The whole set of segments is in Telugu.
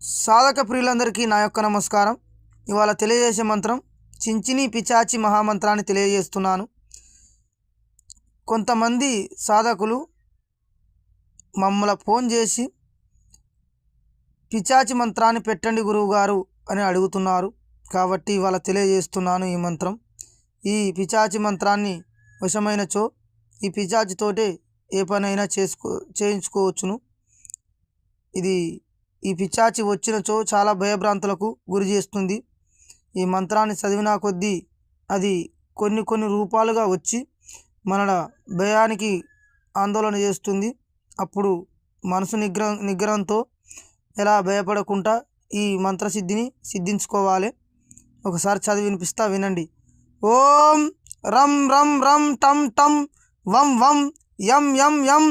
సాధక ప్రియులందరికీ నా యొక్క నమస్కారం. ఇవాళ తెలియజేసే మంత్రం చించిని పిచాచి మహామంత్రాన్ని తెలియజేస్తున్నాను. కొంతమంది సాధకులు మమ్మల్ని ఫోన్ చేసి పిచాచి మంత్రాన్ని పెట్టండి గురువుగారు అని అడుగుతున్నారు. కాబట్టి ఇవాళ తెలియజేస్తున్నాను ఈ మంత్రం. ఈ పిచాచి మంత్రాన్ని వశమైనచో ఈ పిచాచితోటే ఏ పనైనా చేయించుకోవచ్చును. ఈ పిచాచి వచ్చినచో చాలా భయభ్రాంతులకు గురి చేస్తుంది. ఈ మంత్రాన్ని చదివినా కొద్దీ అది కొన్ని రూపాలుగా వచ్చి మన భయానికి ఆందోళన చేస్తుంది. అప్పుడు మనసు నిగ్రహంతో ఎలా భయపడకుండా ఈ మంత్రసిద్ధిని సిద్ధించుకోవాలి. ఒకసారి చదివి వినిపిస్తా, వినండి. ఓం రం రం రం టం టం వం వం యం యం యం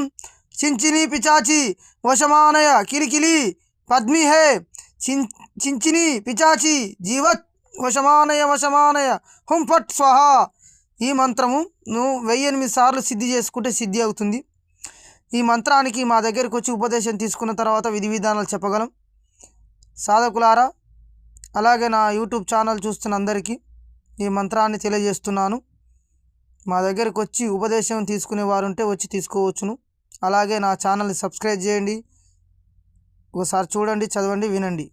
చించిని పిచాచి వశమానయ కిలికిలి పద్మి హే చించిని పిచాచి జీవత్ వశమానయ హుం ఫట్ స్వహ. ఈ మంత్రము నువ్వు 1008 సార్లు సిద్ధి చేసుకుంటే సిద్ధి అవుతుంది. ఈ మంత్రానికి మా దగ్గరికి వచ్చి ఉపదేశం తీసుకున్న తర్వాత విధి విధానాలు చెప్పగలం. సాధకులారా, అలాగే నా యూట్యూబ్ ఛానల్ చూస్తున్న అందరికీ ఈ మంత్రాన్ని తెలియజేస్తున్నాను. మా దగ్గరికి వచ్చి ఉపదేశం తీసుకునే వారు ఉంటే వచ్చి తీసుకోవచ్చును. అలాగే నా ఛానల్ని సబ్స్క్రైబ్ చేయండి. ఒకసారి చూడండి, చదవండి, వినండి.